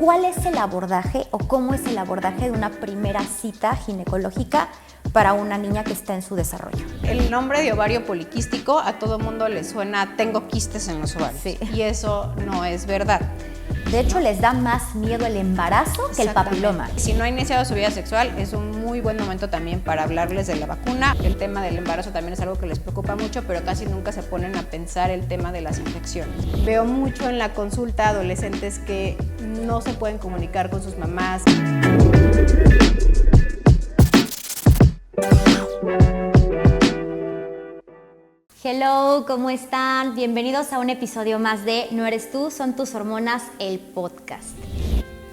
¿cuál es el abordaje o cómo es el abordaje de una primera cita ginecológica para una niña que está en su desarrollo? El nombre de ovario poliquístico a todo mundo le suena tengo quistes en los ovarios, sí. Y eso no es verdad. De hecho, les da más miedo el embarazo que el papiloma. Si no ha iniciado su vida sexual, es un muy buen momento también para hablarles de la vacuna. El tema del embarazo también es algo que les preocupa mucho, pero casi nunca se ponen a pensar el tema de las infecciones. Veo mucho en la consulta adolescentes que no se pueden comunicar con sus mamás. Hello, ¿cómo están? Bienvenidos a un episodio más de No eres tú, son tus hormonas, el podcast.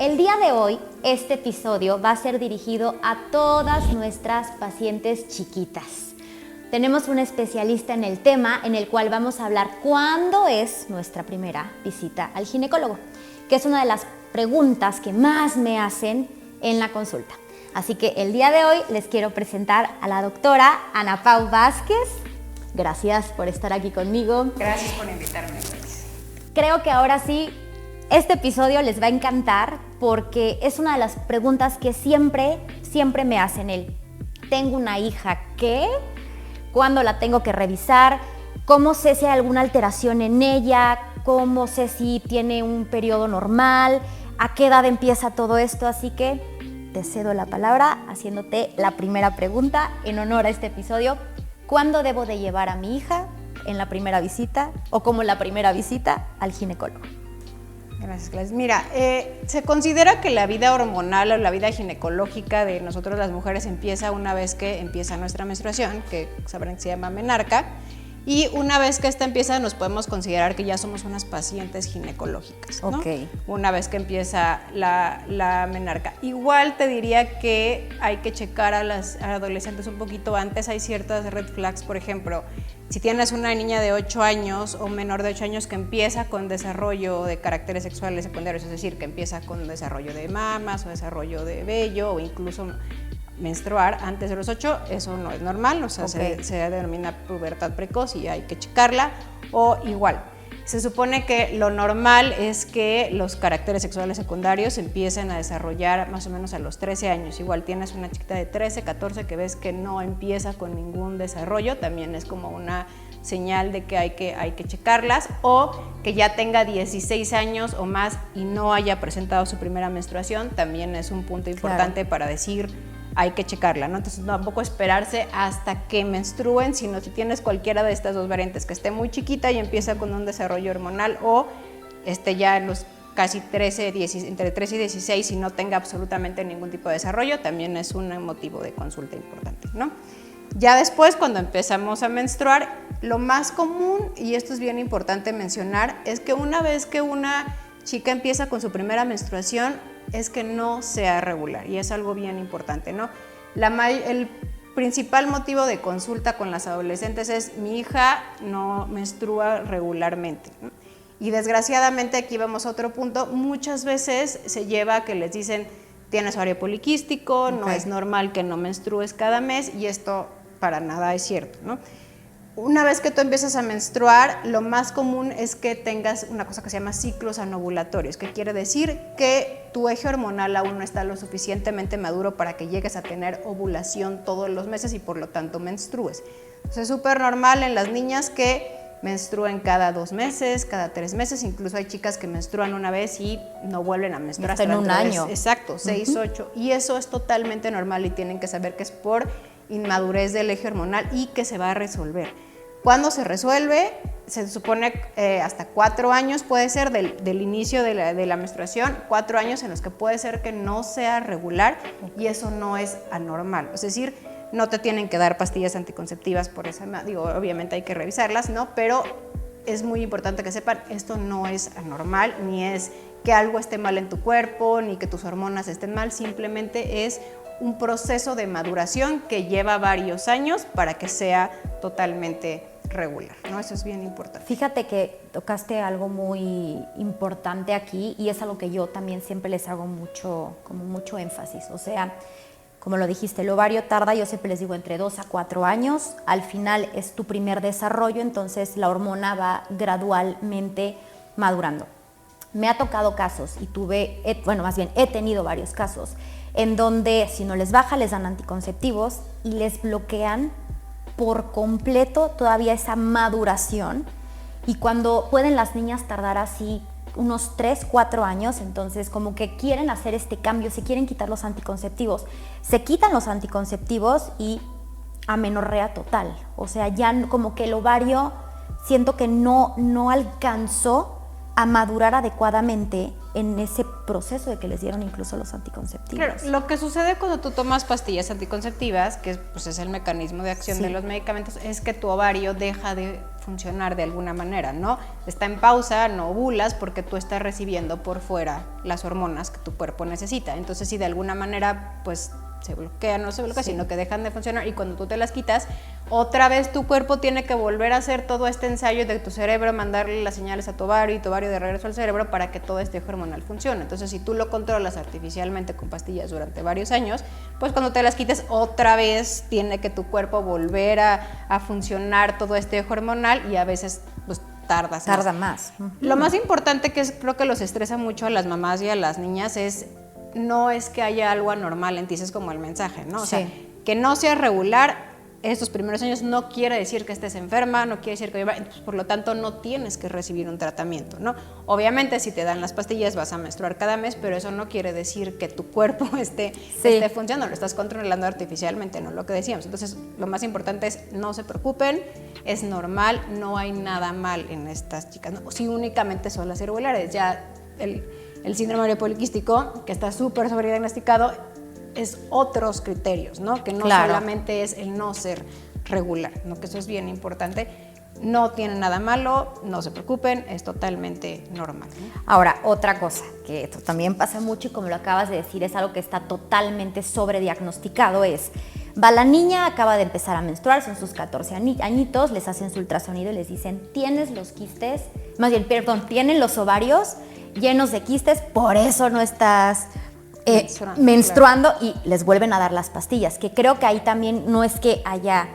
El día de hoy, este episodio va a ser dirigido a todas nuestras pacientes chiquitas. Tenemos un especialista en el tema en el cual vamos a hablar cuándo es nuestra primera visita al ginecólogo, que es una de las preguntas que más me hacen en la consulta. Así que el día de hoy les quiero presentar a la doctora Ana Pau Vázquez. Gracias por estar aquí conmigo. Gracias por invitarme, Grace. Creo que ahora sí, este episodio les va a encantar porque es una de las preguntas que siempre me hacen. ¿Tengo una hija qué? ¿Cuándo la tengo que revisar? ¿Cómo sé si hay alguna alteración en ella? ¿Cómo sé si tiene un periodo normal? ¿A qué edad empieza todo esto? Así que te cedo la palabra haciéndote la primera pregunta en honor a este episodio. ¿Cuándo debo de llevar a mi hija en la primera visita o como la primera visita al ginecólogo? Gracias, Gladys. Mira, se considera que la vida hormonal o la vida ginecológica de nosotros las mujeres empieza una vez que empieza nuestra menstruación, que sabrán que se llama menarca, y una vez que esta empieza nos podemos considerar que ya somos unas pacientes ginecológicas, ¿no? Okay. Una vez que empieza la menarca. Igual te diría que hay que checar a las adolescentes un poquito antes, hay ciertas red flags, por ejemplo, si tienes una niña de 8 años o menor de 8 años que empieza con desarrollo de caracteres sexuales secundarios, es decir, que empieza con desarrollo de mamas o desarrollo de vello o incluso menstruar antes de los 8, eso no es normal, o sea, okay. se denomina pubertad precoz y hay que checarla. O igual, se supone que lo normal es que los caracteres sexuales secundarios empiecen a desarrollar más o menos a los 13 años. Igual tienes una chiquita de 13, 14 que ves que no empieza con ningún desarrollo, también es como una señal de que hay que checarlas, o que ya tenga 16 años o más y no haya presentado su primera menstruación, también es un punto importante, claro, para decir hay que checarla, ¿no? Entonces tampoco esperarse hasta que menstruen, sino si tienes cualquiera de estas dos variantes, que esté muy chiquita y empieza con un desarrollo hormonal, o esté ya en los casi entre 13 y 16 y no tenga absolutamente ningún tipo de desarrollo, también es un motivo de consulta importante, ¿no? Ya después, cuando empezamos a menstruar, lo más común, y esto es bien importante mencionar, es que una vez que una chica empieza con su primera menstruación, es que no sea regular, y es algo bien importante, ¿no? El principal motivo de consulta con las adolescentes es: mi hija no menstrua regularmente, ¿no? Y desgraciadamente aquí vamos a otro punto, muchas veces se lleva a que les dicen tienes ovario poliquístico, okay, no es normal que no menstrues cada mes, y esto para nada es cierto, ¿no? Una vez que tú empiezas a menstruar, lo más común es que tengas una cosa que se llama ciclos anovulatorios, que quiere decir que tu eje hormonal aún no está lo suficientemente maduro para que llegues a tener ovulación todos los meses y por lo tanto menstrues. Entonces es súper normal en las niñas que menstruen cada 2 meses, cada 3 meses, incluso hay chicas que menstruan una vez y no vuelven a menstruar hasta en un año. Exacto, 6, 8, y eso es totalmente normal y tienen que saber que es por inmadurez del eje hormonal y que se va a resolver. ¿Cuándo se resuelve? Se supone hasta 4 años puede ser del inicio de la menstruación, 4 años en los que puede ser que no sea regular, y eso no es anormal. Es decir, no te tienen que dar pastillas anticonceptivas por esa, obviamente hay que revisarlas, ¿no? Pero es muy importante que sepan, esto no es anormal, ni es que algo esté mal en tu cuerpo, ni que tus hormonas estén mal, simplemente es un proceso de maduración que lleva varios años para que sea totalmente regular, ¿no? Eso es bien importante. Fíjate que tocaste algo muy importante aquí, y es algo que yo también siempre les hago mucho énfasis. O sea, como lo dijiste, el ovario tarda, yo siempre les digo, entre 2 a 4 años. Al final es tu primer desarrollo, entonces la hormona va gradualmente madurando. me ha tocado casos y he tenido varios casos en donde si no les baja les dan anticonceptivos y les bloquean por completo todavía esa maduración, y cuando pueden las niñas tardar así unos 3, 4 años, entonces como que quieren hacer este cambio, se quieren quitar los anticonceptivos, se quitan los anticonceptivos y amenorrea total, o sea, ya como que el ovario siento que no alcanzó a madurar adecuadamente en ese proceso de que les dieron incluso los anticonceptivos. Claro, lo que sucede cuando tú tomas pastillas anticonceptivas, que pues es el mecanismo de acción de los medicamentos, es que tu ovario deja de funcionar de alguna manera, ¿no? Está en pausa, no ovulas porque tú estás recibiendo por fuera las hormonas que tu cuerpo necesita. Entonces, si de alguna manera, pues se bloquea, no se bloquea, sino que dejan de funcionar, y cuando tú te las quitas, otra vez tu cuerpo tiene que volver a hacer todo este ensayo de tu cerebro, mandarle las señales a tu ovario y tu ovario de regreso al cerebro para que todo este eje hormonal funcione. Entonces, si tú lo controlas artificialmente con pastillas durante varios años, pues cuando te las quites, otra vez tiene que tu cuerpo volver a funcionar todo este eje hormonal, y a veces pues tarda más. Lo más importante, que creo que los estresa mucho a las mamás y a las niñas, no es que haya algo anormal en ti, es como el mensaje, ¿no? O sea, que no sea regular estos primeros años no quiere decir que estés enferma, no quiere decir que pues, por lo tanto no tienes que recibir un tratamiento, ¿no? Obviamente si te dan las pastillas vas a menstruar cada mes, pero eso no quiere decir que tu cuerpo esté funcionando, lo estás controlando artificialmente, ¿no? Lo que decíamos. Entonces, lo más importante es no se preocupen, es normal, no hay nada mal en estas chicas, ¿no? Si únicamente son las irregulares, ya el síndrome ovario poliquístico, que está súper sobrediagnosticado, es otros criterios, ¿no? Que no solamente es el no ser regular, ¿no? Que eso es bien importante. No tiene nada malo, no se preocupen, es totalmente normal, ¿no? Ahora, otra cosa, que esto también pasa mucho y como lo acabas de decir, es algo que está totalmente sobrediagnosticado, va la niña, acaba de empezar a menstruar, son sus 14 añitos, les hacen su ultrasonido y les dicen, tienes los quistes, tienen los ovarios llenos de quistes, por eso no estás menstruando, y les vuelven a dar las pastillas, que creo que ahí también no es que haya,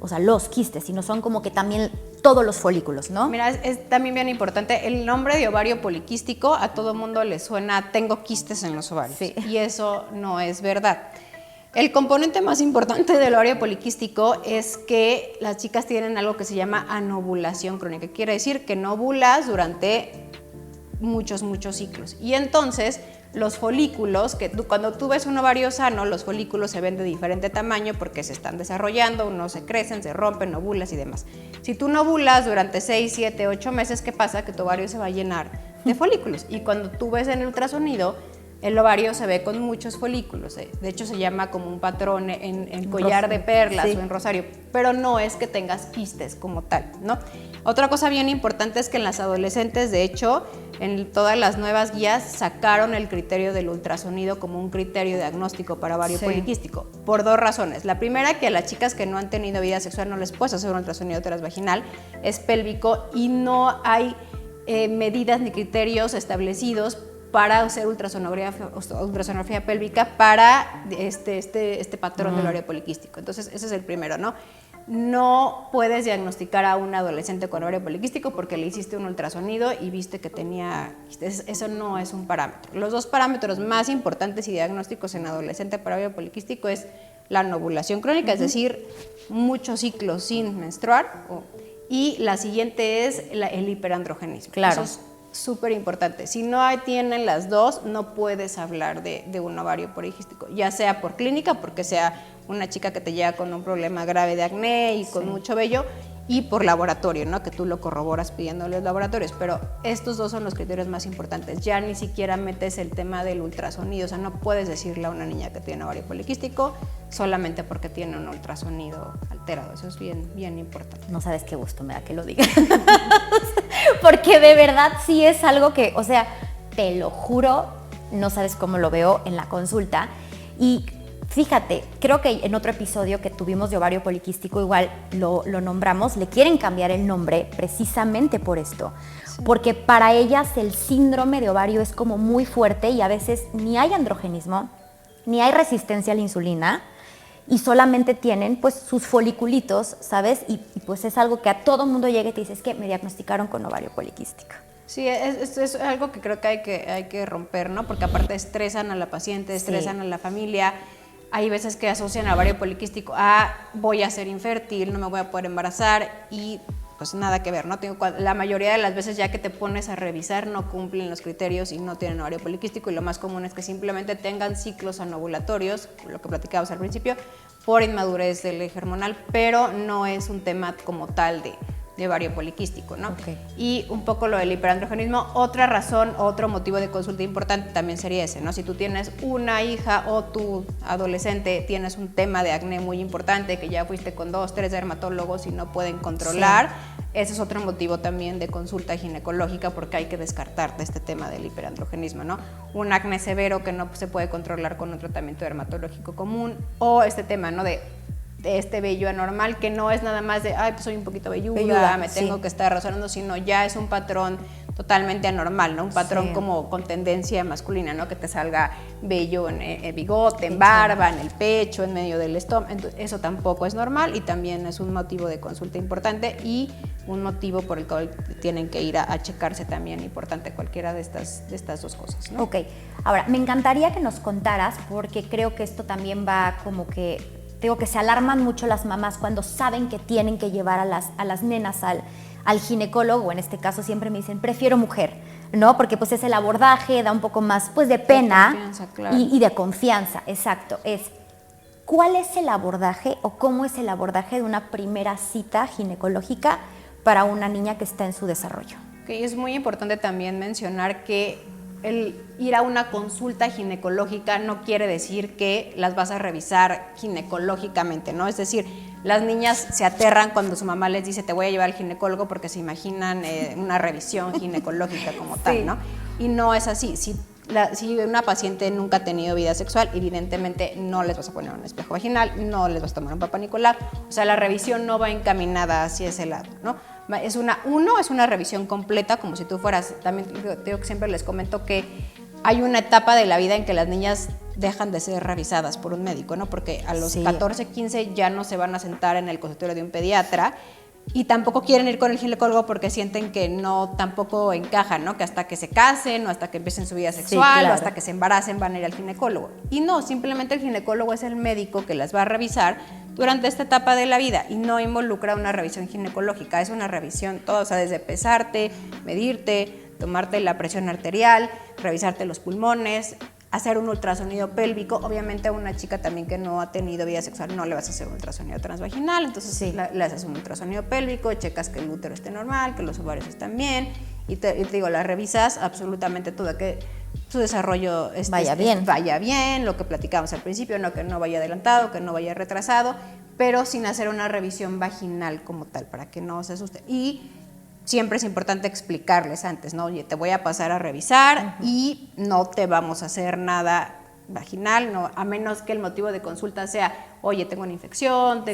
o sea, los quistes, sino son como que también todos los folículos, ¿no? Mira, es también bien importante, el nombre de ovario poliquístico a todo mundo le suena, tengo quistes en los ovarios, y eso no es verdad. El componente más importante del ovario poliquístico es que las chicas tienen algo que se llama anovulación crónica, quiere decir que no ovulas durante muchos ciclos, y entonces los folículos, cuando tú ves un ovario sano, los folículos se ven de diferente tamaño porque se están desarrollando, unos se crecen, se rompen, ovulas y demás. Si tú no ovulas durante 6, 7, 8 meses, ¿qué pasa? Que tu ovario se va a llenar de folículos, y cuando tú ves en el ultrasonido, el ovario se ve con muchos folículos, de hecho se llama como un patrón en collar de perlas o en rosario, pero no es que tengas quistes como tal, ¿no? Otra cosa bien importante es que en las adolescentes, de hecho, en todas las nuevas guías sacaron el criterio del ultrasonido como un criterio diagnóstico para ovario poliquístico, por 2 razones. La primera, que a las chicas que no han tenido vida sexual no les puedes hacer un ultrasonido transvaginal, es pélvico y no hay medidas ni criterios establecidos para hacer ultrasonografía pélvica para este patrón del ovario poliquístico. Entonces, ese es el primero, ¿no? No puedes diagnosticar a un adolescente con ovario poliquístico porque le hiciste un ultrasonido y viste que tenía... Eso no es un parámetro. Los 2 parámetros más importantes y diagnósticos en adolescente para ovario poliquístico es la anovulación crónica, es decir, muchos ciclos sin menstruar, y la siguiente es el hiperandrogenismo. Claro. Eso es súper importante. Si no tienen las 2, no puedes hablar de un ovario poliquístico, ya sea por clínica, porque sea una chica que te llega con un problema grave de acné y con mucho vello, y por laboratorio, ¿no? Que tú lo corroboras pidiéndole los laboratorios, pero estos 2 son los criterios más importantes. Ya ni siquiera metes el tema del ultrasonido, o sea, no puedes decirle a una niña que tiene ovario poliquístico solamente porque tiene un ultrasonido alterado. Eso es bien importante. No sabes qué gusto me da que lo digas. Porque de verdad sí es algo que, o sea, te lo juro, no sabes cómo lo veo en la consulta. Y fíjate, creo que en otro episodio que tuvimos de ovario poliquístico igual lo nombramos, le quieren cambiar el nombre precisamente por esto, porque para ellas el síndrome de ovario es como muy fuerte y a veces ni hay androgenismo, ni hay resistencia a la insulina y solamente tienen pues sus foliculitos, ¿sabes? Y pues es algo que a todo mundo llega y te dice, es que me diagnosticaron con ovario poliquístico. Sí, es algo que creo que hay que romper, ¿no? Porque aparte estresan a la paciente, estresan a la familia. Hay veces que asocian al ovario poliquístico a voy a ser infértil, no me voy a poder embarazar y pues nada que ver, ¿no? La mayoría de las veces ya que te pones a revisar no cumplen los criterios y no tienen ovario poliquístico, y lo más común es que simplemente tengan ciclos anovulatorios, lo que platicábamos al principio, por inmadurez del eje hormonal, pero no es un tema como tal de ovario poliquístico, ¿no? Okay. Y un poco lo del hiperandrogenismo, otra razón, otro motivo de consulta importante también sería ese, ¿no? Si tú tienes una hija o tu adolescente tienes un tema de acné muy importante, que ya fuiste con 2, 3 dermatólogos y no pueden controlar, ese es otro motivo también de consulta ginecológica, porque hay que descartar de este tema del hiperandrogenismo, ¿no? Un acné severo que no se puede controlar con un tratamiento dermatológico común, o este tema, ¿no? de este vello anormal, que no es nada más de, ay, pues soy un poquito velluda, me tengo que estar razonando, sino ya es un patrón totalmente anormal, ¿no? Un patrón como con tendencia masculina, ¿no? Que te salga vello en el bigote, en barba, en el pecho, en medio del estómago. Entonces, eso tampoco es normal y también es un motivo de consulta importante y un motivo por el cual tienen que ir a checarse también, importante cualquiera de estas dos cosas, ¿no? Ok, ahora, me encantaría que nos contaras, porque creo que esto también va como que digo que se alarman mucho las mamás cuando saben que tienen que llevar a las nenas al ginecólogo. En este caso siempre me dicen, prefiero mujer, ¿no? Porque pues es el abordaje, da un poco más pues de pena, de confianza, claro. y de confianza, exacto. ¿Cuál es el abordaje o cómo es el abordaje de una primera cita ginecológica para una niña que está en su desarrollo? Okay, es muy importante también mencionar que el ir a una consulta ginecológica no quiere decir que las vas a revisar ginecológicamente, ¿no? Es decir, las niñas se aterran cuando su mamá les dice te voy a llevar al ginecólogo porque se imaginan una revisión ginecológica como tal, ¿no? Y no es así. Si una paciente nunca ha tenido vida sexual, evidentemente no les vas a poner un espejo vaginal, no les vas a tomar un Papa Nicolau, o sea, la revisión no va encaminada hacia ese lado, ¿no? Es una revisión completa, como si tú fueras, también digo que siempre les comento que hay una etapa de la vida en que las niñas dejan de ser revisadas por un médico, ¿no? Porque a los 14, 15 ya no se van a sentar en el consultorio de un pediatra y tampoco quieren ir con el ginecólogo porque sienten que no tampoco encajan, ¿no? Que hasta que se casen o hasta que empiecen su vida sexual o hasta que se embaracen van a ir al ginecólogo. Y no, simplemente el ginecólogo es el médico que las va a revisar durante esta etapa de la vida y no involucra una revisión ginecológica, es una revisión toda, o sea, desde pesarte, medirte, tomarte la presión arterial, revisarte los pulmones, hacer un ultrasonido pélvico. Obviamente a una chica también que no ha tenido vida sexual no le vas a hacer un ultrasonido transvaginal, entonces le haces un ultrasonido pélvico, checas que el útero esté normal, que los ovarios estén bien y te digo, la revisas absolutamente todo, que su desarrollo vaya bien, lo que platicábamos al principio, no que no vaya adelantado, que no vaya retrasado, pero sin hacer una revisión vaginal como tal, para que no se asusten. Y siempre es importante explicarles antes, ¿no? Oye, te voy a pasar a revisar y no te vamos a hacer nada vaginal, no, a menos que el motivo de consulta sea, oye, tengo una infección,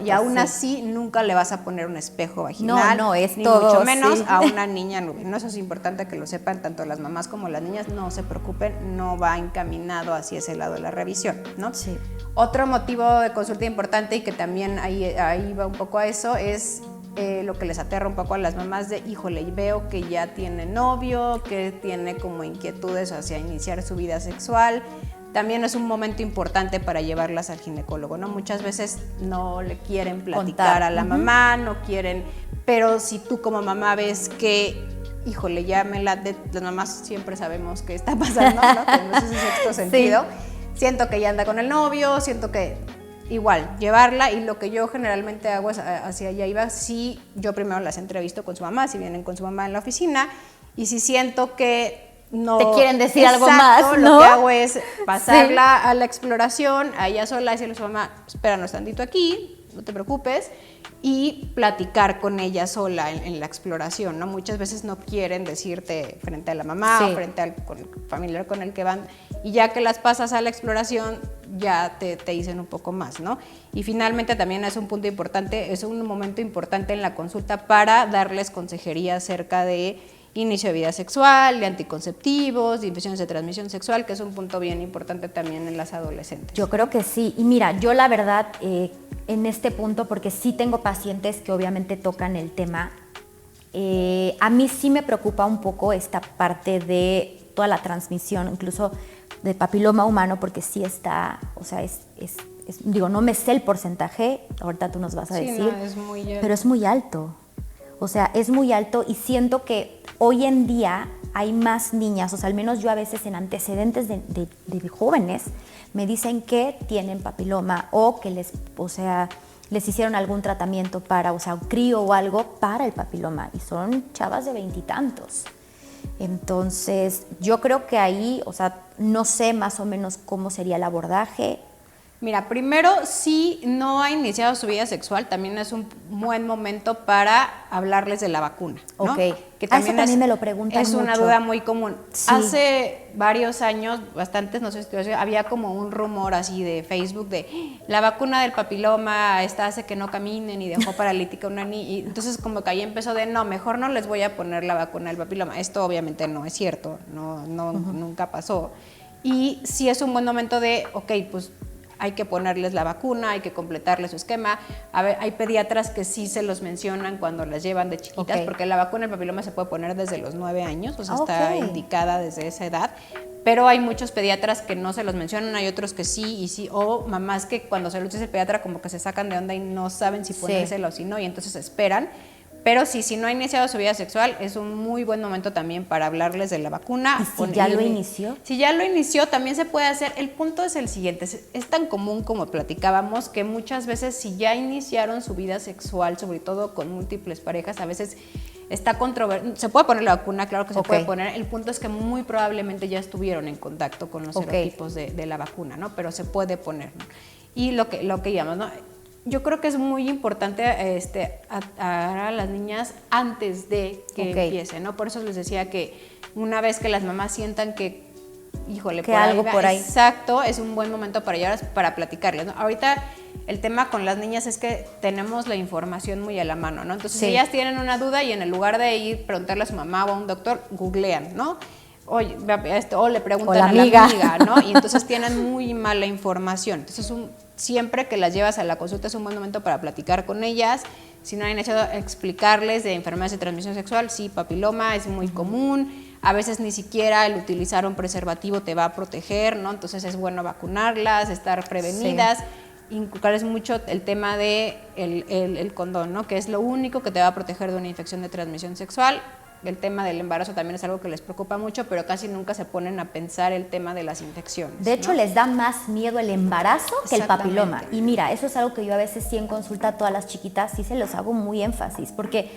y aún así nunca le vas a poner un espejo vaginal, es ni todo, mucho menos a una niña. No, eso es importante que lo sepan tanto las mamás como las niñas, no se preocupen, no va encaminado hacia ese lado de la revisión, ¿no? Sí. Otro motivo de consulta importante y que también ahí va un poco a eso es lo que les aterra un poco a las mamás de, híjole, veo que ya tiene novio, que tiene como inquietudes hacia iniciar su vida sexual. También es un momento importante para llevarlas al ginecólogo, ¿no? Muchas veces no le quieren platicar a la mamá, no quieren, pero si tú como mamá ves que, híjole, ya las mamás siempre sabemos qué está pasando, ¿no? Tenemos ese sexto sentido. Siento que ya anda con el novio, siento que igual, llevarla, y lo que yo generalmente hago es hacia allá iba, si yo primero las entrevisto con su mamá, si vienen con su mamá en la oficina, y si siento que no te quieren decir algo más, ¿no? Lo que hago es pasarla a la exploración, a ella sola, decirle a su mamá, espéranos tantito aquí, no te preocupes, y platicar con ella sola en la exploración, ¿no? Muchas veces no quieren decirte frente a la mamá o frente al familiar con el que van, y ya que las pasas a la exploración ya te dicen un poco más, ¿no? Y finalmente también es un punto importante, es un momento importante en la consulta para darles consejería acerca de inicio de vida sexual, de anticonceptivos, de infecciones de transmisión sexual, que es un punto bien importante también en las adolescentes. Yo creo que sí. Y mira, yo la verdad, en este punto, porque sí tengo pacientes que obviamente tocan el tema, A mí sí me preocupa un poco esta parte de toda la transmisión, incluso del papiloma humano, porque sí está, o sea, digo, no me sé el porcentaje, ahorita tú nos vas a decir, no, es muy alto. pero es muy alto. O sea, es muy alto y siento que hoy en día hay más niñas, o sea, al menos yo a veces en antecedentes de jóvenes me dicen que tienen papiloma o que les hicieron algún tratamiento para, o sea, un crío o algo para el papiloma y son chavas de 20 y tantos. Entonces, yo creo que ahí, o sea, no sé más o menos cómo sería el abordaje. Mira, primero, si no ha iniciado su vida sexual, también es un buen momento para hablarles de la vacuna, ¿no? Ok. Que Eso también me lo preguntan Es una mucho. duda muy común. Sí. Hace varios años, bastantes, no sé si había como un rumor así de Facebook de la vacuna del papiloma hace que no caminen y dejó paralítica a una niña. Y entonces como que ahí empezó de, no, mejor no les voy a poner la vacuna del papiloma. Esto obviamente no es cierto, nunca pasó. Y sí es un buen momento de, ok, pues hay que ponerles la vacuna, hay que completarle su esquema. A ver, hay pediatras que sí se los mencionan cuando las llevan de chiquitas, porque la vacuna del papiloma se puede poner desde los 9 años, o sea, está indicada desde esa edad. Pero hay muchos pediatras que no se los mencionan, hay otros que sí, o mamás que cuando se los dice el pediatra como que se sacan de onda y no saben si ponérselo o si no, y entonces esperan. Pero sí, si no ha iniciado su vida sexual, es un muy buen momento también para hablarles de la vacuna. ¿Y si ya lo inició? Si ya lo inició, también se puede hacer. El punto es el siguiente, es tan común como platicábamos que muchas veces si ya iniciaron su vida sexual, sobre todo con múltiples parejas, a veces está controvertido. Se puede poner la vacuna, claro que se puede poner. El punto es que muy probablemente ya estuvieron en contacto con los serotipos de la vacuna, ¿no? Pero se puede poner, ¿no? Y lo que digamos, ¿no? Yo creo que es muy importante a las niñas antes de que empiece, ¿no? Por eso les decía que una vez que las mamás sientan que, híjole, que algo por ahí. Exacto, es un buen momento para ellas para platicarles, ¿no? Ahorita el tema con las niñas es que tenemos la información muy a la mano, ¿no? Entonces, si ellas tienen una duda y en lugar de ir preguntarle a su mamá o a un doctor, googlean, ¿no? Oye, o le preguntan a la amiga, ¿no? Y entonces tienen muy mala información. Entonces, siempre que las llevas a la consulta es un buen momento para platicar con ellas. Si no han iniciado, explicarles de enfermedades de transmisión sexual. Sí, papiloma es muy común. A veces ni siquiera el utilizar un preservativo te va a proteger, ¿no? Entonces es bueno vacunarlas, estar prevenidas. Inculcarles mucho el tema de el condón, ¿no? Que es lo único que te va a proteger de una infección de transmisión sexual. El tema del embarazo también es algo que les preocupa mucho, pero casi nunca se ponen a pensar el tema de las infecciones. De hecho, les da más miedo el embarazo que el papiloma. Y mira, eso es algo que yo a veces sí en consulta a todas las chiquitas, sí se los hago muy énfasis, porque,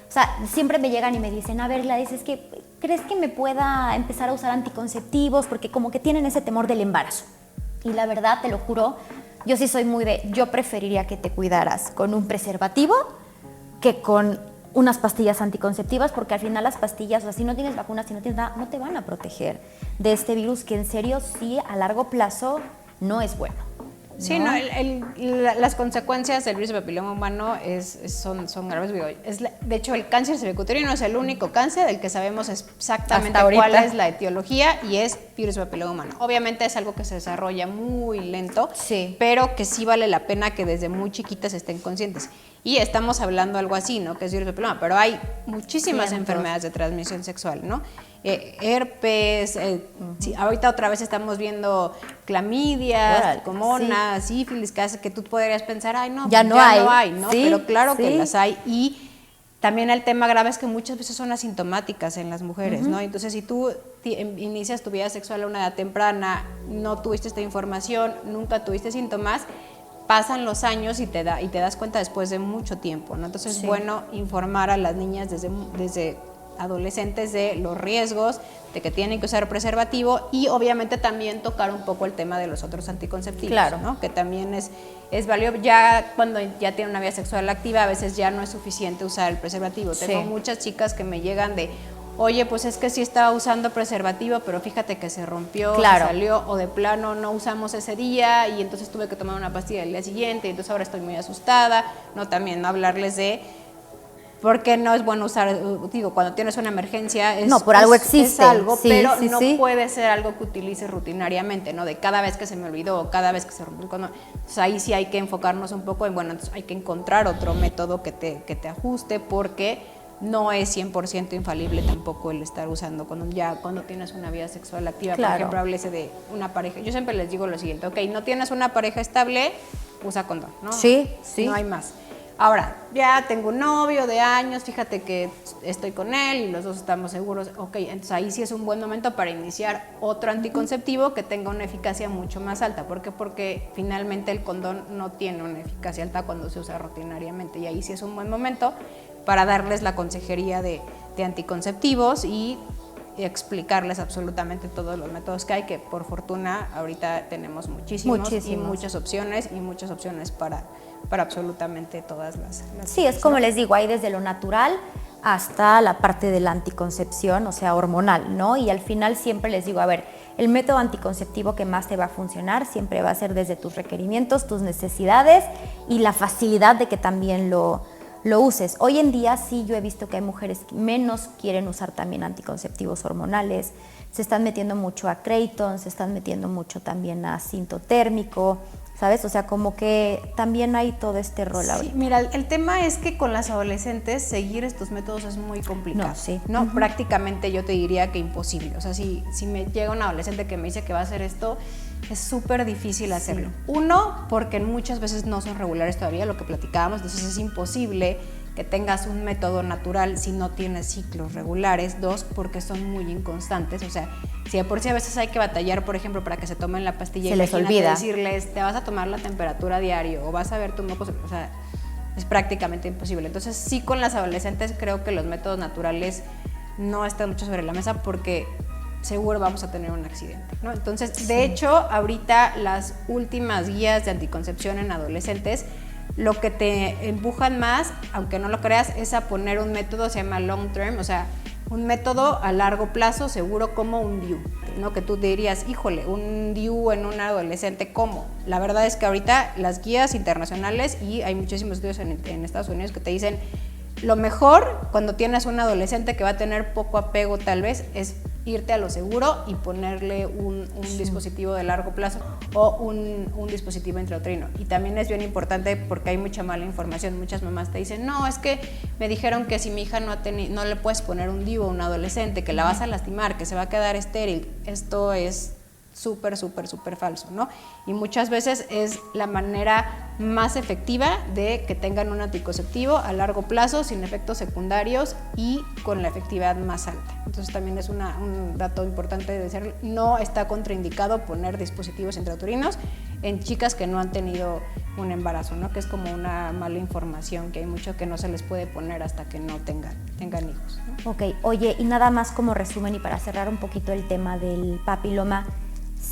o sea, siempre me llegan y me dicen, a ver, Gladys, es que, ¿crees que me pueda empezar a usar anticonceptivos? Porque como que tienen ese temor del embarazo. Y la verdad, te lo juro, yo sí soy muy yo preferiría que te cuidaras con un preservativo que con unas pastillas anticonceptivas, porque al final las pastillas, o sea, si no tienes vacunas, si no tienes nada, no te van a proteger de este virus que en serio sí a largo plazo no es bueno, ¿no? Sí, no, las consecuencias del virus de papiloma humano son graves. De hecho, el cáncer cervicuterino es el único cáncer del que sabemos exactamente cuál es la etiología y es virus de papiloma humano. Obviamente es algo que se desarrolla muy lento, pero que sí vale la pena que desde muy chiquitas estén conscientes. Y estamos hablando algo así, ¿no? Que es virus de papiloma, pero hay muchísimas enfermedades de transmisión sexual, ¿no? Herpes, ahorita otra vez estamos viendo clamidias, comonas, sífilis, que tú podrías pensar, ay, no, ya no hay, ¿no? Pero claro que las hay. Y también el tema grave es que muchas veces son asintomáticas en las mujeres, ¿no? Entonces, si tú inicias tu vida sexual a una edad temprana, no tuviste esta información, nunca tuviste síntomas, pasan los años y te das cuenta después de mucho tiempo, ¿no? Entonces es bueno informar a las niñas desde adolescentes de los riesgos, de que tienen que usar preservativo y obviamente también tocar un poco el tema de los otros anticonceptivos, ¿no? Que también es valioso. Ya cuando ya tienen una vida sexual activa, a veces ya no es suficiente usar el preservativo. Tengo muchas chicas que me llegan de, oye, pues es que sí estaba usando preservativo, pero fíjate que se rompió, se salió, o de plano no usamos ese día y entonces tuve que tomar una pastilla el día siguiente y entonces ahora estoy muy asustada. No, también no hablarles de por qué no es bueno usar, digo, cuando tienes una emergencia por algo existe. Es algo, pero no puede ser algo que utilices rutinariamente, ¿no? De cada vez que se me olvidó, cada vez que se rompió el condón. Entonces ahí sí hay que enfocarnos un poco en, bueno, entonces hay que encontrar otro método que te ajuste porque No es 100% infalible tampoco el estar usando cuando tienes una vida sexual activa. Claro. Por ejemplo, háblese de una pareja. Yo siempre les digo lo siguiente, ok, no tienes una pareja estable, usa condón, ¿no? Sí. No hay más. Ahora, ya tengo un novio de años, fíjate que estoy con él y los dos estamos seguros, ok, entonces ahí sí es un buen momento para iniciar otro anticonceptivo que tenga una eficacia mucho más alta. ¿Por qué? Porque finalmente el condón no tiene una eficacia alta cuando se usa rutinariamente, y ahí sí es un buen momento para darles la consejería de anticonceptivos y explicarles absolutamente todos los métodos que hay, que por fortuna ahorita tenemos muchísimos. Y muchas opciones para absolutamente todas las Sí, es como les digo, hay desde lo natural hasta la parte de la anticoncepción, o sea, hormonal, ¿no? Y al final siempre les digo, a ver, el método anticonceptivo que más te va a funcionar siempre va a ser desde tus requerimientos, tus necesidades y la facilidad de que también lo uses. Hoy en día sí yo he visto que hay mujeres que menos quieren usar también anticonceptivos hormonales, se están metiendo mucho a Creighton, se están metiendo mucho también a cinto térmico, ¿sabes? O sea, como que también hay todo este rol ahorita. Sí, mira, el tema es que con las adolescentes seguir estos métodos es muy complicado. No, sí. ¿No? Prácticamente yo te diría que imposible. O sea, si me llega un adolescente que me dice que va a hacer esto, es súper difícil hacerlo. Uno, porque muchas veces no son regulares todavía, lo que platicábamos, entonces es imposible que tengas un método natural si no tienes ciclos regulares. Dos, porque son muy inconstantes. O sea, si de por sí a veces hay que batallar, por ejemplo, para que se tomen la pastilla, se les olvida decirles, te vas a tomar la temperatura diario o vas a ver tu moco, o sea, es prácticamente imposible. Entonces sí, con las adolescentes creo que los métodos naturales no están mucho sobre la mesa porque seguro vamos a tener un accidente, ¿no? Entonces, de hecho, ahorita las últimas guías de anticoncepción en adolescentes lo que te empujan más, aunque no lo creas, es a poner un método, se llama long term, o sea, un método a largo plazo seguro, como un DIU, ¿no? Que tú dirías, híjole, un DIU en un adolescente, ¿cómo? La verdad es que ahorita las guías internacionales, y hay muchísimos estudios en Estados Unidos que te dicen, lo mejor cuando tienes un adolescente que va a tener poco apego tal vez es irte a lo seguro y ponerle un dispositivo de largo plazo o un dispositivo intrauterino. Y también es bien importante porque hay mucha mala información. Muchas mamás te dicen, no, es que me dijeron que si mi hija no le puedes poner un DIU a un adolescente, que la vas a lastimar, que se va a quedar estéril. Esto es súper falso, ¿no? Y muchas veces es la manera más efectiva de que tengan un anticonceptivo a largo plazo, sin efectos secundarios y con la efectividad más alta. Entonces también es un dato importante de decir, no está contraindicado poner dispositivos intrauterinos en chicas que no han tenido un embarazo, ¿no? Que es como una mala información, que hay mucho que no se les puede poner hasta que no tengan hijos, ¿no? Ok, oye, y nada más como resumen y para cerrar un poquito el tema del papiloma,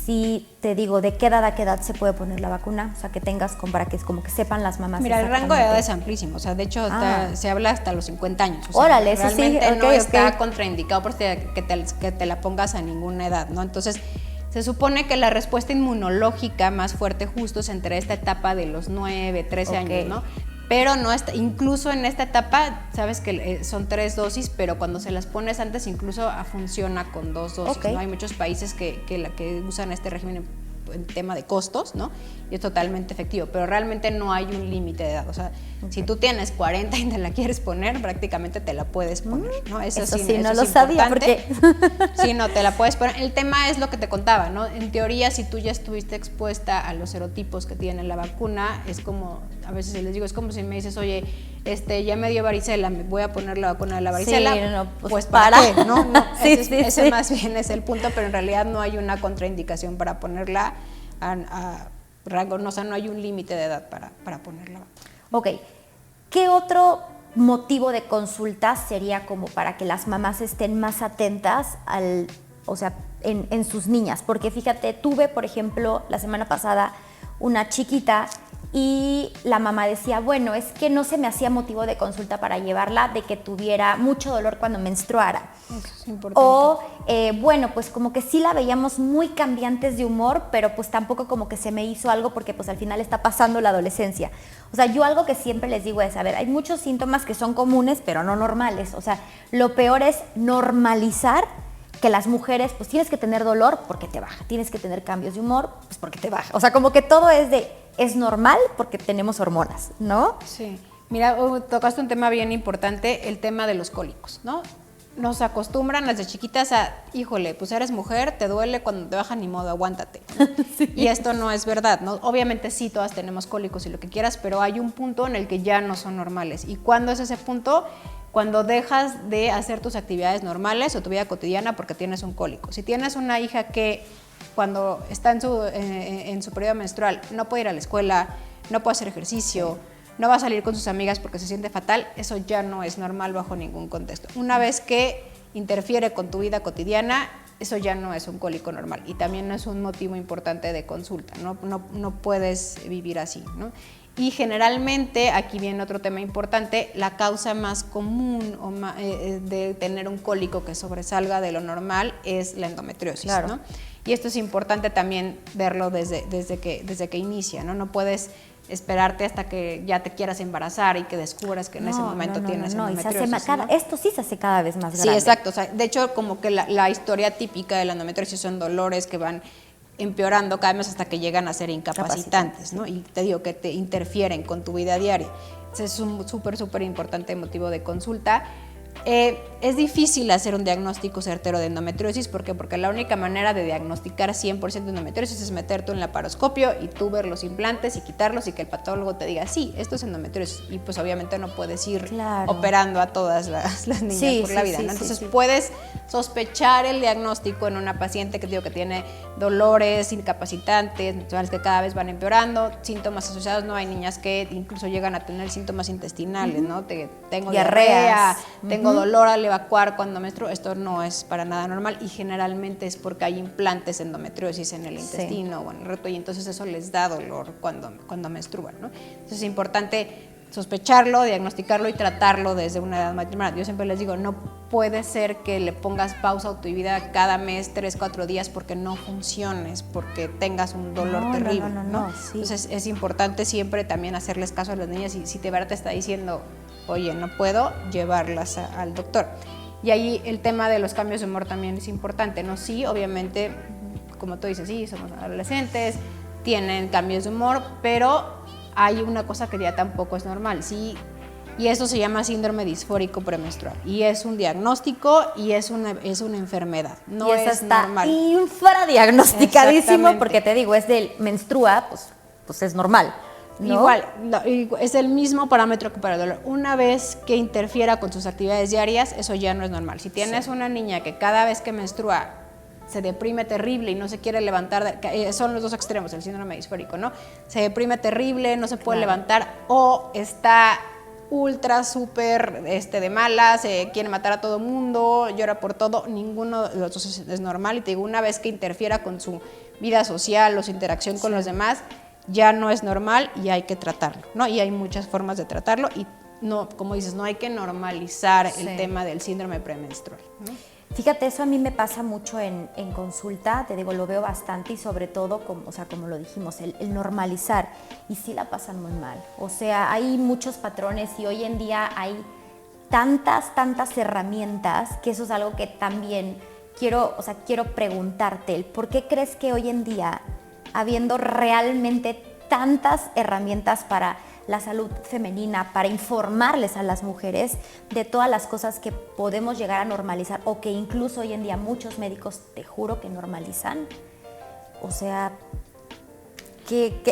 si te digo, ¿de qué edad a qué edad se puede poner la vacuna? O sea, que tengas para que como que sepan las mamás. Mira, el rango de edad es amplísimo, o sea, de hecho se habla hasta los 50 años. O sea, órale, eso sí, realmente no está contraindicado por que te la pongas a ninguna edad, ¿no? Entonces, se supone que la respuesta inmunológica más fuerte justo es entre esta etapa de los 9, 13 años, ¿no? Pero no está, incluso en esta etapa, sabes que son 3 dosis, pero cuando se las pones antes incluso funciona con 2 dosis, ¿no? Hay muchos países que usan este régimen en tema de costos, ¿no? Y es totalmente efectivo, pero realmente no hay un límite de edad. O sea, si tú tienes 40 y te la quieres poner, prácticamente te la puedes poner, ¿no? Eso sí, no lo sabía porque... Sí, no, te la puedes poner. El tema es lo que te contaba, ¿no? En teoría, si tú ya estuviste expuesta a los serotipos que tiene la vacuna, es como, a veces les digo, es como si me dices, oye, ya me dio varicela, me voy a poner la vacuna de la varicela. Sí, no, pues ¿para qué? ¿No? Ese sí. más bien es el punto, pero en realidad no hay una contraindicación para ponerla a rango, no, o sea, no hay un límite de edad para ponerla. Ok, ¿qué otro motivo de consulta sería como para que las mamás estén más atentas en sus niñas? Porque fíjate, tuve, por ejemplo, la semana pasada una chiquita y la mamá decía, bueno, es que no se me hacía motivo de consulta para llevarla de que tuviera mucho dolor cuando menstruara. Eso es importante. O, bueno, pues como que sí la veíamos muy cambiantes de humor, pero pues tampoco como que se me hizo algo porque pues al final está pasando la adolescencia. O sea, yo algo que siempre les digo es, a ver, hay muchos síntomas que son comunes, pero no normales. O sea, lo peor es normalizar que las mujeres, pues tienes que tener dolor porque te baja, tienes que tener cambios de humor, pues porque te baja. O sea, como que todo es normal porque tenemos hormonas, ¿no? Sí. Mira, tocaste un tema bien importante, el tema de los cólicos, ¿no? Nos acostumbran desde chiquitas a, híjole, pues eres mujer, te duele cuando te baja, ni modo, aguántate. Sí. Y esto no es verdad, ¿no? Obviamente sí, todas tenemos cólicos y lo que quieras, pero hay un punto en el que ya no son normales. ¿Y cuándo es ese punto? Cuando dejas de hacer tus actividades normales o tu vida cotidiana porque tienes un cólico. Si tienes una hija que cuando está en su periodo menstrual no puede ir a la escuela, no puede hacer ejercicio, no va a salir con sus amigas porque se siente fatal, eso ya no es normal bajo ningún contexto. Una vez que interfiere con tu vida cotidiana, eso ya no es un cólico normal y también no es un motivo importante de consulta, no puedes vivir así, ¿no? Y generalmente, aquí viene otro tema importante, la causa más común de tener un cólico que sobresalga de lo normal es la endometriosis, claro, ¿no? Y esto es importante también verlo desde que inicia, ¿no? No puedes esperarte hasta que ya te quieras embarazar y que descubras que en ese momento tienes endometriosis. Y se hace esto sí se hace cada vez más grande. Sí, exacto. O sea, de hecho, como que la historia típica de la endometriosis son dolores que van empeorando cada vez hasta que llegan a ser incapacitantes, ¿no? Y te digo que te interfieren con tu vida diaria. Ese es un súper importante motivo de consulta. Es difícil hacer un diagnóstico certero de endometriosis. ¿Por qué? Porque la única manera de diagnosticar 100% de endometriosis es meterte en laparoscopio y tú ver los implantes y quitarlos y que el patólogo te diga, sí, esto es endometriosis. Y pues obviamente no puedes ir operando a todas las niñas por la vida, ¿no? Entonces puedes sospechar el diagnóstico en una paciente que digo que tiene dolores incapacitantes, que cada vez van empeorando, síntomas asociados. No hay niñas que incluso llegan a tener síntomas intestinales, ¿no? Tengo diarrea, tengo dolor al evacuar cuando menstruo. Esto no es para nada normal y generalmente es porque hay implantes endometriosis en el intestino o en el recto y entonces eso les da dolor cuando menstruan, ¿no? Entonces es importante sospecharlo, diagnosticarlo y tratarlo desde una edad más temprana. Yo siempre les digo, no puede ser que le pongas pausa a tu vida cada mes, 3-4 días porque no funciones, porque tengas un dolor terrible, ¿no? Sí. Entonces es importante siempre también hacerles caso a las niñas y si de verdad te está diciendo, oye, no puedo, llevarlas al doctor. Y ahí el tema de los cambios de humor también es importante, ¿no? Sí, obviamente, como tú dices, sí, somos adolescentes, tienen cambios de humor, pero hay una cosa que ya tampoco es normal, ¿sí? Y eso se llama síndrome disfórico premenstrual. Y es un diagnóstico y es una enfermedad. No es normal. Y infradiagnosticadísimo, porque te digo, es del menstrua, pues es normal, ¿no? Igual, es el mismo parámetro que para el dolor. Una vez que interfiera con sus actividades diarias, eso ya no es normal. Si tienes una niña que cada vez que menstrua se deprime terrible y no se quiere levantar, son los dos extremos, el síndrome disfórico, ¿no? Se deprime terrible, no se puede levantar o está ultra, súper de malas, quiere matar a todo mundo, llora por todo, ninguno de los dos es normal. Y te digo, una vez que interfiera con su vida social o su interacción con los demás, ya no es normal y hay que tratarlo, ¿no? Y hay muchas formas de tratarlo y no, como dices, no hay que normalizar el tema del síndrome premenstrual, ¿no? Fíjate, eso a mí me pasa mucho en consulta, te digo, lo veo bastante y sobre todo, como lo dijimos, el normalizar. Y sí la pasan muy mal. O sea, hay muchos patrones y hoy en día hay tantas herramientas que eso es algo que también quiero preguntarte. ¿Por qué crees que hoy en día, habiendo realmente tantas herramientas para la salud femenina, para informarles a las mujeres de todas las cosas que podemos llegar a normalizar o que incluso hoy en día muchos médicos, te juro, que normalizan? O sea,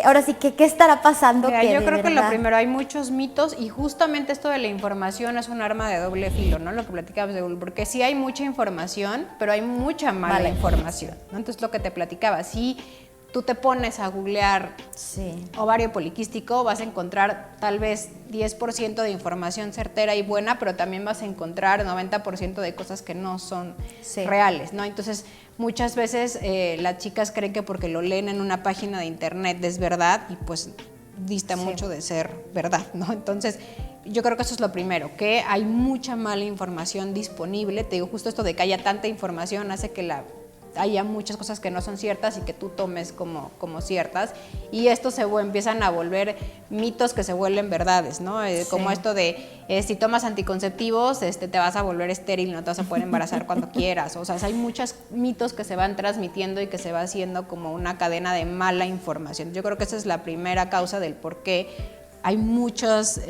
ahora sí, ¿qué estará pasando? Mira, yo creo que lo primero, hay muchos mitos y justamente esto de la información es un arma de doble filo, ¿no? Lo que platicabas de Google, porque sí hay mucha información, pero hay mucha mala información, ¿no? Entonces lo que te platicaba, sí, tú te pones a googlear ovario poliquístico, vas a encontrar tal vez 10% de información certera y buena, pero también vas a encontrar 90% de cosas que no son reales, ¿no? Entonces, muchas veces las chicas creen que porque lo leen en una página de internet es verdad y pues dista mucho de ser verdad, ¿no? Entonces, yo creo que eso es lo primero, que hay mucha mala información disponible. Te digo, justo esto de que haya tanta información hace que haya muchas cosas que no son ciertas y que tú tomes como ciertas, y estos empiezan a volver mitos que se vuelven verdades, ¿no? Como esto de si tomas anticonceptivos te vas a volver estéril, no te vas a poder embarazar cuando quieras. O sea, hay muchos mitos que se van transmitiendo y que se va haciendo como una cadena de mala información. Yo creo que esa es la primera causa del por qué hay muchos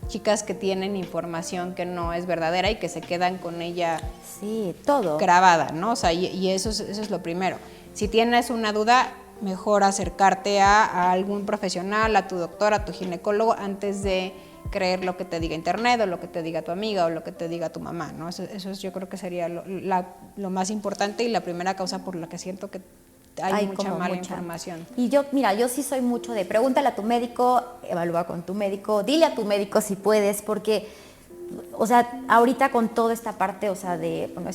chicas que tienen información que no es verdadera y que se quedan con ella Sí, todo. grabada, ¿no? O sea, y eso es lo primero. Si tienes una duda, mejor acercarte a algún profesional, a tu doctor, a tu ginecólogo, antes de creer lo que te diga internet o lo que te diga tu amiga o lo que te diga tu mamá, ¿no? Eso yo creo que sería lo más importante y la primera causa por la que siento que hay mucha mala información. Y yo, mira, yo sí soy mucho de pregúntale a tu médico, evalúa con tu médico, dile a tu médico si puedes, porque, o sea, ahorita con toda esta parte, o sea, bueno,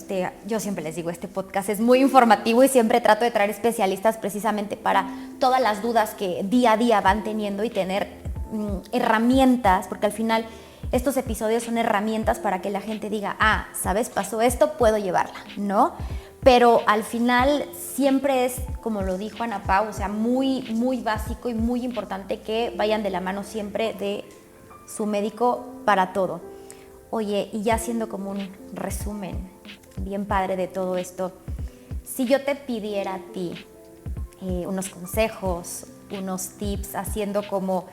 yo siempre les digo, este podcast es muy informativo y siempre trato de traer especialistas precisamente para todas las dudas que día a día van teniendo y tener herramientas, porque al final estos episodios son herramientas para que la gente diga, ¿sabes? Pasó esto, puedo llevarla, ¿no? Pero al final siempre es, como lo dijo Ana Pau, o sea, muy, muy básico y muy importante que vayan de la mano siempre de su médico para todo. Oye, y ya haciendo como un resumen bien padre de todo esto, si yo te pidiera a ti unos consejos, unos tips, haciendo como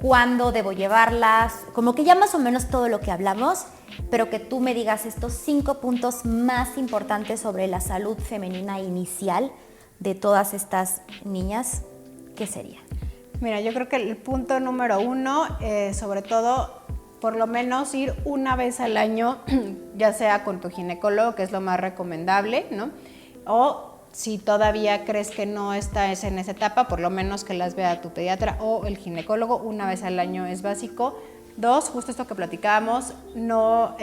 cuándo debo llevarlas, como que ya más o menos todo lo que hablamos, pero que tú me digas estos 5 puntos más importantes sobre la salud femenina inicial de todas estas niñas, ¿qué sería? Mira, yo creo que el punto número 1, sobre todo, por lo menos ir una vez al año, ya sea con tu ginecólogo, que es lo más recomendable, ¿no? O si todavía crees que no estás en esa etapa, por lo menos que las vea tu pediatra o el ginecólogo, una vez al año es básico. 2, justo esto que platicábamos, no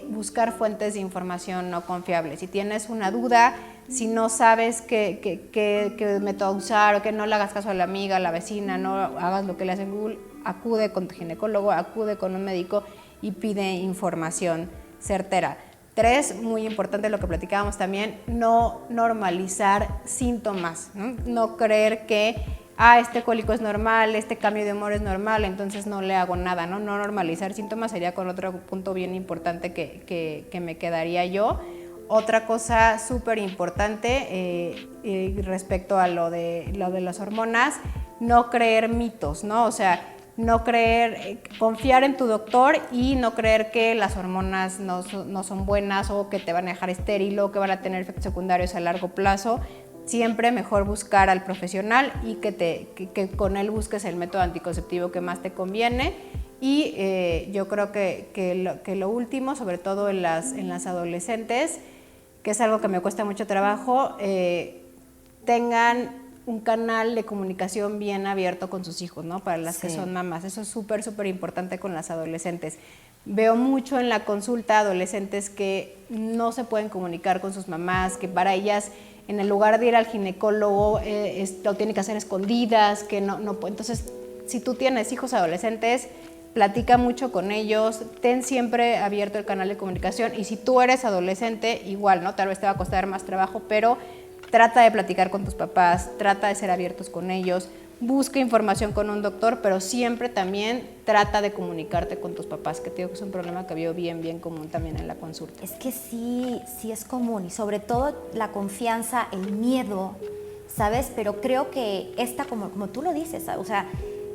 buscar fuentes de información no confiables. Si tienes una duda, si no sabes qué método usar o que no le hagas caso a la amiga, a la vecina, no hagas lo que le hace en Google, acude con tu ginecólogo, acude con un médico y pide información certera. 3, muy importante lo que platicábamos también, no normalizar síntomas, no creer que este cólico es normal, este cambio de humor es normal, entonces no le hago nada, ¿no? No normalizar síntomas sería con otro punto bien importante que me quedaría yo. Otra cosa súper importante respecto a lo de las hormonas, no creer mitos, ¿no? O sea, no creer, confiar en tu doctor y no creer que las hormonas no son buenas o que te van a dejar estéril o que van a tener efectos secundarios a largo plazo. Siempre mejor buscar al profesional y que con él busques el método anticonceptivo que más te conviene. Y yo creo que lo último, sobre todo en las adolescentes, que es algo que me cuesta mucho trabajo, tengan un canal de comunicación bien abierto con sus hijos, ¿no? Para las que son mamás. Eso es súper, súper importante con las adolescentes. Veo mucho en la consulta adolescentes que no se pueden comunicar con sus mamás, que para ellas, en el lugar de ir al ginecólogo, lo tienen que hacer escondidas, que no. Entonces, si tú tienes hijos adolescentes, platica mucho con ellos, ten siempre abierto el canal de comunicación. Y si tú eres adolescente, igual, ¿no? Tal vez te va a costar más trabajo, pero trata de platicar con tus papás, trata de ser abiertos con ellos, busca información con un doctor, pero siempre también trata de comunicarte con tus papás, que te digo que es un problema que veo bien, bien común también en la consulta. Es que sí es común y sobre todo la confianza, el miedo, ¿sabes? Pero creo que como tú lo dices, o sea,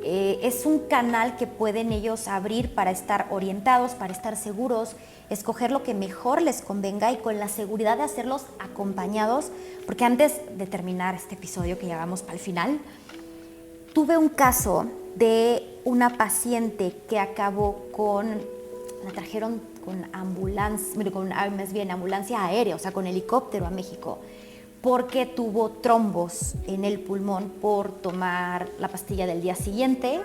es un canal que pueden ellos abrir para estar orientados, para estar seguros, escoger lo que mejor les convenga y con la seguridad de hacerlos acompañados, porque antes de terminar este episodio que llegamos para el final, tuve un caso de una paciente que acabó la trajeron con ambulancia aérea, o sea, con helicóptero a México, porque tuvo trombos en el pulmón por tomar la pastilla del día siguiente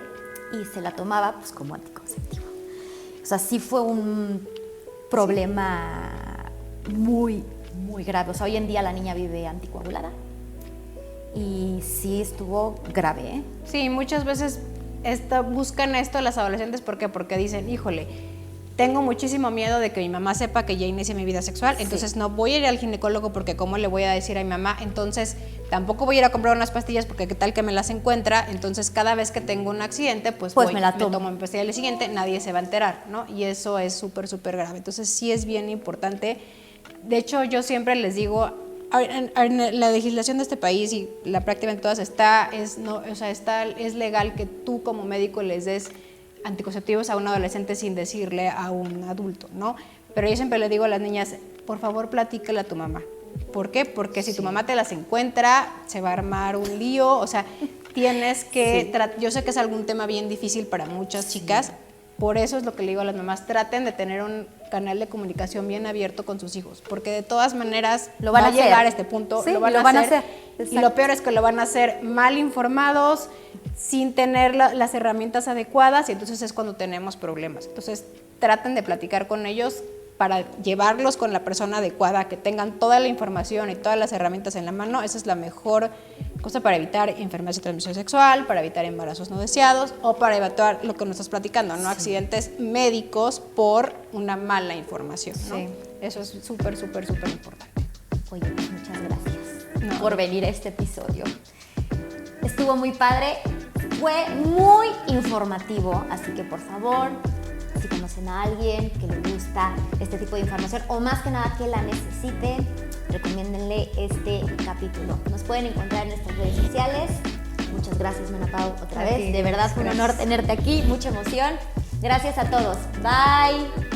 y se la tomaba pues como anticonceptivo. O sea, sí fue un problema muy, muy grave. O sea, hoy en día la niña vive anticoagulada y sí estuvo grave, ¿eh? Sí, muchas veces buscan esto las adolescentes, ¿por qué? Porque dicen, híjole, tengo muchísimo miedo de que mi mamá sepa que ya inicié mi vida sexual, entonces no voy a ir al ginecólogo porque cómo le voy a decir a mi mamá, entonces tampoco voy a ir a comprar unas pastillas porque qué tal que me las encuentra, entonces cada vez que tengo un accidente, pues me tomo mi pastilla al siguiente, nadie se va a enterar, ¿no? Y eso es súper, súper grave. Entonces sí es bien importante. De hecho, yo siempre les digo, en la legislación de este país y la práctica en todas es legal que tú como médico les des anticonceptivos a un adolescente sin decirle a un adulto, ¿no? Pero yo siempre le digo a las niñas, por favor, platícale a tu mamá. ¿Por qué? Porque si tu mamá te las encuentra, se va a armar un lío, o sea, tienes que, yo sé que es algún tema bien difícil para muchas chicas, por eso es lo que le digo a las mamás, traten de tener un canal de comunicación bien abierto con sus hijos, porque de todas maneras lo van va a hacer. Llegar a este punto, Sí, lo van a hacer. Y lo peor es que lo van a hacer mal informados, sin tener las herramientas adecuadas, y entonces es cuando tenemos problemas. Entonces traten de platicar con ellos para llevarlos con la persona adecuada, que tengan toda la información y todas las herramientas en la mano. Esa es la mejor cosa para evitar enfermedades de transmisión sexual, para evitar embarazos no deseados o para evitar lo que nos estás platicando, ¿no? Accidentes médicos por una mala información, ¿no? Sí. Eso es súper, súper, súper importante. Oye, pues muchas gracias por venir a este episodio. Estuvo muy padre, fue muy informativo, así que por favor, si conocen a alguien que le gusta este tipo de información o más que nada que la necesite, recomiéndenle este capítulo. Nos pueden encontrar en nuestras redes sociales. Muchas gracias, Mana Pau, otra vez. De verdad fue un honor tenerte aquí, mucha emoción. Gracias a todos. Bye.